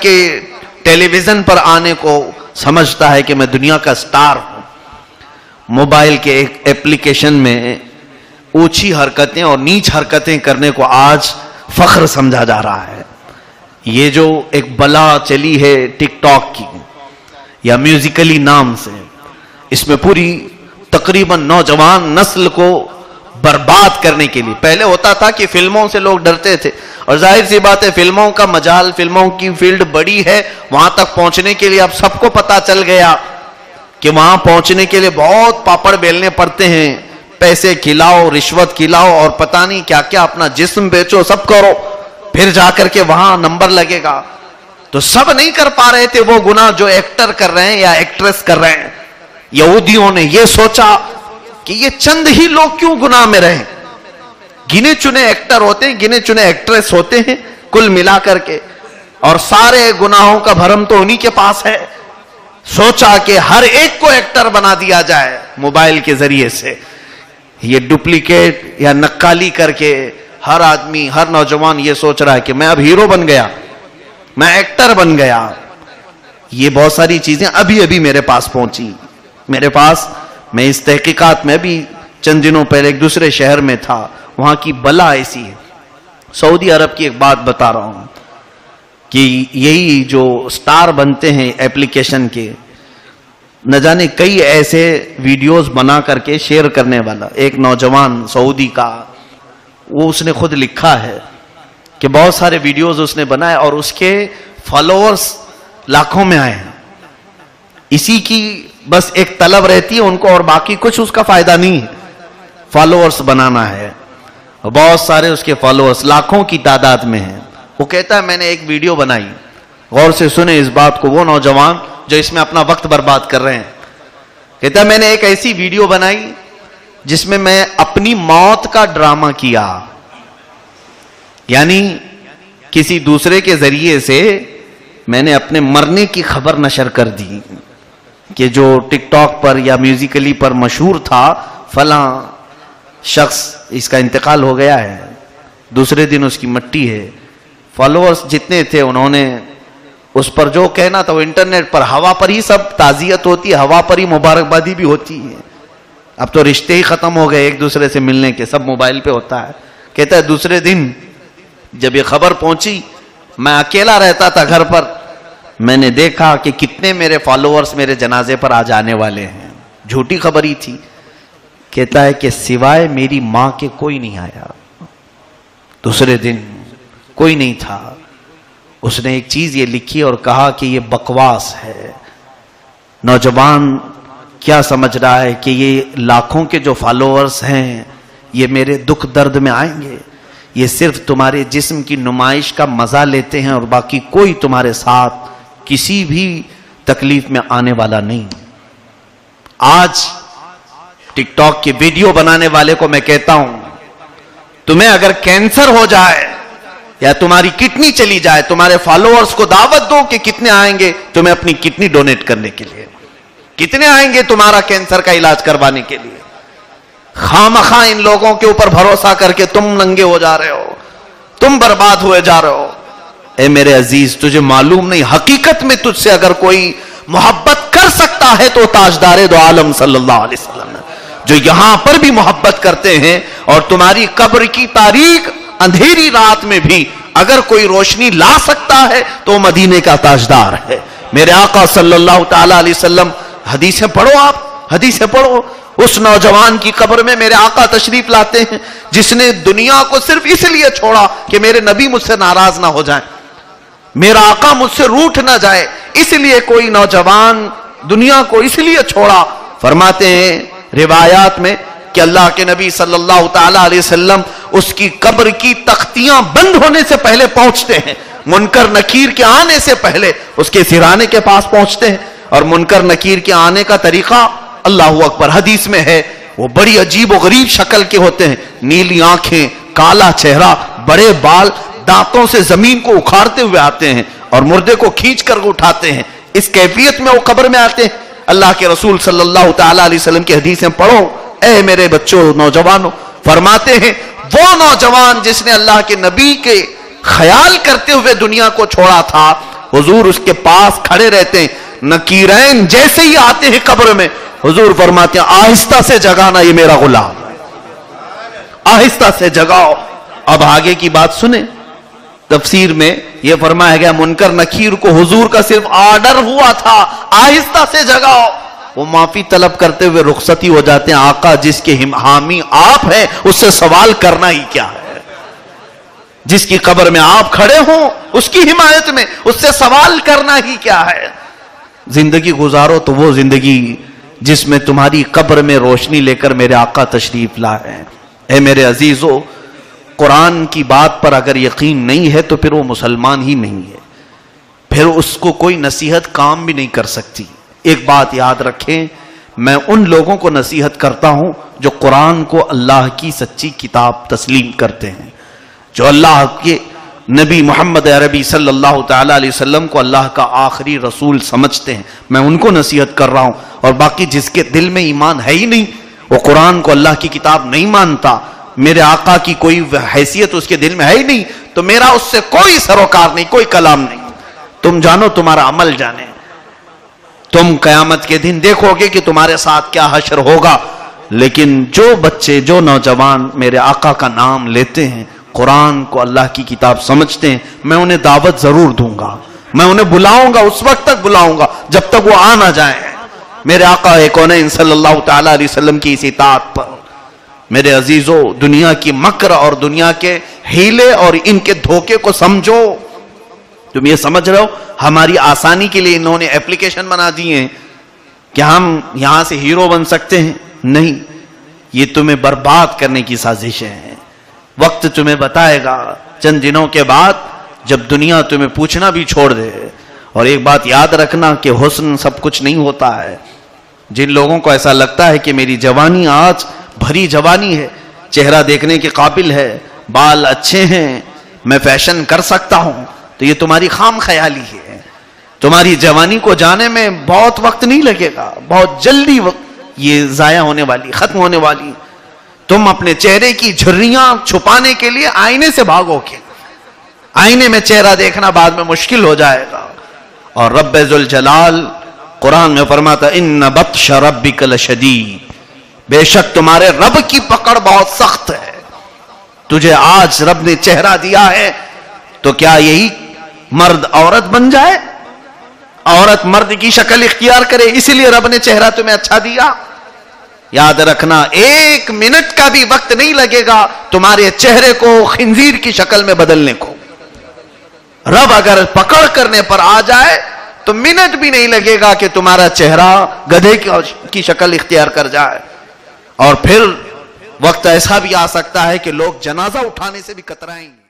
کہ ٹیلی ویژن پر آنے کو سمجھتا ہے کہ میں دنیا کا سٹار ہوں. موبائل کے ایک ایپلیکیشن میں اونچی حرکتیں اور نیچ حرکتیں کرنے کو آج فخر سمجھا جا رہا ہے. یہ جو ایک بلا چلی ہے ٹک ٹاک کی یا میوزیکلی نام سے، اس میں پوری تقریباً نوجوان نسل کو برباد کرنے کے لیے. پہلے ہوتا تھا کہ فلموں سے لوگ ڈرتے تھے، اور ظاہر سی بات ہے فلموں کا مجال، فلموں کی فیلڈ بڑی ہے. وہاں تک پہنچنے کے لیے اب سب کو پتا چل گیا کہ وہاں پہنچنے کے لیے بہت پاپڑ بیلنے پڑتے ہیں. پیسے کھلاؤ، رشوت کھلاؤ، اور پتہ نہیں کیا کیا، اپنا جسم بیچو، سب کرو، پھر جا کر کے وہاں نمبر لگے گا. تو سب نہیں کر پا رہے تھے وہ گناہ جو ایکٹر کر رہے ہیں یا ایکٹریس کر رہے ہیں. یہودیوں نے یہ سوچا کہ یہ چند ہی لوگ کیوں گناہ میں رہیں، گنے چنے ایکٹر ہوتے ہیں، گنے چنے ایکٹریس ہوتے ہیں کل ملا کر کے، اور سارے گناہوں کا بھرم تو انہی کے پاس ہے. سوچا کہ ہر ایک کو ایکٹر بنا دیا جائے موبائل کے ذریعے سے. یہ ڈپلیکیٹ یا نقالی کر کے ہر آدمی، ہر نوجوان یہ سوچ رہا ہے کہ میں اب ہیرو بن گیا، میں ایکٹر بن گیا. یہ بہت ساری چیزیں ابھی میرے پاس پہنچی. میرے پاس، میں اس تحقیقات میں بھی چند دنوں پہلے ایک دوسرے شہر میں تھا، وہاں کی بلا ایسی ہے. سعودی عرب کی ایک بات بتا رہا ہوں کہ یہی جو سٹار بنتے ہیں ایپلیکیشن کے، نہ جانے کئی ایسے ویڈیوز بنا کر کے شیئر کرنے والا ایک نوجوان سعودی کا، وہ اس نے خود لکھا ہے کہ بہت سارے ویڈیوز اس نے بنائے اور اس کے فالوورز لاکھوں میں آئے ہیں. اسی کی بس ایک طلب رہتی ہے ان کو، اور باقی کچھ اس کا فائدہ نہیں ہے، فالوورز بنانا ہے. بہت سارے اس کے فالوورز لاکھوں کی تعداد میں ہیں. وہ کہتا ہے میں نے ایک ویڈیو بنائی، غور سے سنیں اس بات کو وہ نوجوان جو اس میں اپنا وقت برباد کر رہے ہیں. کہتا ہے میں نے ایک ایسی ویڈیو بنائی جس میں میں اپنی موت کا ڈرامہ کیا، یعنی کسی دوسرے کے ذریعے سے میں نے اپنے مرنے کی خبر نشر کر دی کہ جو ٹک ٹاک پر یا میوزیکلی پر مشہور تھا فلاں شخص، اس کا انتقال ہو گیا ہے، دوسرے دن اس کی مٹی ہے. فالوورز جتنے تھے انہوں نے اس پر جو کہنا تھا وہ انٹرنیٹ پر، ہوا پر ہی سب تعزیت ہوتی ہے، ہوا پر ہی مبارکبادی بھی ہوتی ہے. اب تو رشتے ہی ختم ہو گئے ایک دوسرے سے ملنے کے، سب موبائل پہ ہوتا ہے. کہتا ہے دوسرے دن جب یہ خبر پہنچی، میں اکیلا رہتا تھا گھر پر، میں نے دیکھا کہ کتنے میرے فالوورز میرے جنازے پر آ جانے والے ہیں. جھوٹی خبر ہی تھی. کہتا ہے کہ سوائے میری ماں کے کوئی نہیں آیا. دوسرے دن کوئی نہیں تھا. اس نے ایک چیز یہ لکھی اور کہا کہ یہ بکواس ہے. نوجوان کیا سمجھ رہا ہے کہ یہ لاکھوں کے جو فالوورز ہیں یہ میرے دکھ درد میں آئیں گے؟ یہ صرف تمہارے جسم کی نمائش کا مزہ لیتے ہیں اور باقی کوئی تمہارے ساتھ کسی بھی تکلیف میں آنے والا نہیں. آج ٹک ٹاک کی ویڈیو بنانے والے کو میں کہتا ہوں، تمہیں اگر کینسر ہو جائے یا تمہاری کڈنی چلی جائے، تمہارے فالوورز کو دعوت دو کہ کتنے آئیں گے تمہیں اپنی کڈنی ڈونیٹ کرنے کے لیے، کتنے آئیں گے تمہارا کینسر کا علاج کروانے کے لیے. خامخواہ ان لوگوں کے اوپر بھروسہ کر کے تم ننگے ہو جا رہے ہو، تم برباد ہوئے جا رہے ہو. اے میرے عزیز، تجھے معلوم نہیں حقیقت میں تجھ سے اگر کوئی محبت کر سکتا ہے تو تاجدار دو عالم صلی اللہ علیہ وسلم ہے، جو یہاں پر بھی محبت کرتے ہیں. اور تمہاری قبر کی تاریک اندھیری رات میں بھی اگر کوئی روشنی لا سکتا ہے تو مدینے کا تاجدار ہے میرے آقا صلی اللہ تعالی علیہ وسلم. حدیثیں پڑھو، آپ حدیثیں پڑھو. اس نوجوان کی قبر میں میرے آقا تشریف لاتے ہیں جس نے دنیا کو صرف اس لیے چھوڑا کہ میرے نبی مجھ سے ناراض نہ ہو جائیں، میرا آقا مجھ سے روٹھ نہ جائے، اس لیے کوئی نوجوان دنیا کو اس لیے چھوڑا. فرماتے ہیں روایات میں کہ اللہ کے نبی صلی اللہ تعالی علیہ وسلم اس کی قبر کی تختیاں بند ہونے سے پہلے پہنچتے ہیں، منکر نکیر کے آنے سے پہلے اس کے سرانے کے پاس پہنچتے ہیں. اور منکر نکیر کے آنے کا طریقہ اللہ اکبر حدیث میں ہے، وہ بڑی عجیب و غریب شکل کے ہوتے ہیں، نیلی آنکھیں، کالا چہرہ، بڑے بال، دانتوں سے زمین کو اکھاڑتے ہوئے آتے ہیں اور مردے کو کھینچ کر اٹھاتے ہیں. اس کیفیت میں وہ قبر میں آتے ہیں. اللہ کے رسول صلی اللہ تعالی علیہ وسلم کی حدیثیں پڑھو اے میرے بچوں نوجوانوں. فرماتے ہیں وہ نوجوان جس نے اللہ کے نبی کے خیال کرتے ہوئے دنیا کو چھوڑا تھا، حضور اس کے پاس کھڑے رہتے ہیں. نکیرین جیسے ہی آتے ہیں قبر میں حضور فرماتے ہیں آہستہ سے جگانا یہ میرا غلام، آہستہ سے جگاؤ. اب آگے کی بات سنیں. تفسیر میں یہ فرمایا گیا منکر نکیر کو حضور کا صرف آرڈر ہوا تھا آہستہ سے جگاؤ، وہ معافی طلب کرتے ہوئے رخصتی ہو جاتے ہیں. آقا جس کے حامی آپ ہیں اس سے سوال کرنا ہی کیا ہے؟ جس کی قبر میں آپ کھڑے ہوں اس کی حمایت میں اس سے سوال کرنا ہی کیا ہے؟ زندگی گزارو تو وہ زندگی جس میں تمہاری قبر میں روشنی لے کر میرے آقا تشریف لائے ہیں. اے میرے عزیزو، قرآن کی بات پر اگر یقین نہیں ہے تو پھر وہ مسلمان ہی نہیں ہے، پھر اس کو کوئی نصیحت کام بھی نہیں کر سکتی. ایک بات یاد رکھیں، میں ان لوگوں کو نصیحت کرتا ہوں جو قرآن کو اللہ کی سچی کتاب تسلیم کرتے ہیں، جو اللہ کے نبی محمد عربی صلی اللہ تعالی علیہ وسلم کو اللہ کا آخری رسول سمجھتے ہیں. میں ان کو نصیحت کر رہا ہوں. اور باقی جس کے دل میں ایمان ہے ہی نہیں، وہ قرآن کو اللہ کی کتاب نہیں مانتا، میرے آقا کی کوئی حیثیت اس کے دل میں ہے ہی نہیں، تو میرا اس سے کوئی سروکار نہیں، کوئی کلام نہیں. تم جانو تمہارا عمل جانے. تم قیامت کے دن دیکھو گے کہ تمہارے ساتھ کیا حشر ہوگا. لیکن جو بچے جو نوجوان میرے آقا کا نام لیتے ہیں، قرآن کو اللہ کی کتاب سمجھتے ہیں، میں انہیں دعوت ضرور دوں گا، میں انہیں بلاؤں گا، اس وقت تک بلاؤں گا جب تک وہ آ نہ جائیں میرے آقا کونین صلی اللہ تعالی علیہ وسلم کی اس اطاعت پر. میرے عزیزو، دنیا کی مکر اور دنیا کے ہیلے اور ان کے دھوکے کو سمجھو. تم یہ سمجھ رہے ہو ہماری آسانی کے لیے انہوں نے ایپلیکیشن بنا دی ہیں کہ ہم یہاں سے ہیرو بن سکتے ہیں؟ نہیں، یہ تمہیں برباد کرنے کی سازشیں ہیں. وقت تمہیں بتائے گا چند دنوں کے بعد، جب دنیا تمہیں پوچھنا بھی چھوڑ دے. اور ایک بات یاد رکھنا کہ حسن سب کچھ نہیں ہوتا ہے. جن لوگوں کو ایسا لگتا ہے کہ میری جوانی آج بھری جوانی ہے، چہرہ دیکھنے کے قابل ہے، بال اچھے ہیں، میں فیشن کر سکتا ہوں، تو یہ تمہاری خام خیالی ہے. تمہاری جوانی کو جانے میں بہت وقت نہیں لگے گا، بہت جلدی وقت یہ ضائع ہونے والی، ختم ہونے والی. تم اپنے چہرے کی جھریاں چھپانے کے لیے آئینے سے بھاگو گے، آئینے میں چہرہ دیکھنا بعد میں مشکل ہو جائے گا. اور رب ذوالجلال قرآن میں فرماتا ان بطش ربک لشدید، بے شک تمہارے رب کی پکڑ بہت سخت ہے. تجھے آج رب نے چہرہ دیا ہے تو کیا یہی مرد عورت بن جائے؟ عورت مرد کی شکل اختیار کرے، اسی لیے رب نے چہرہ تمہیں اچھا دیا؟ یاد رکھنا ایک منٹ کا بھی وقت نہیں لگے گا تمہارے چہرے کو خنزیر کی شکل میں بدلنے کو. رب اگر پکڑ کرنے پر آ جائے تو منٹ بھی نہیں لگے گا کہ تمہارا چہرہ گدھے کی شکل اختیار کر جائے. اور پھر وقت ایسا بھی آ سکتا ہے کہ لوگ جنازہ اٹھانے سے بھی کترائیں گے.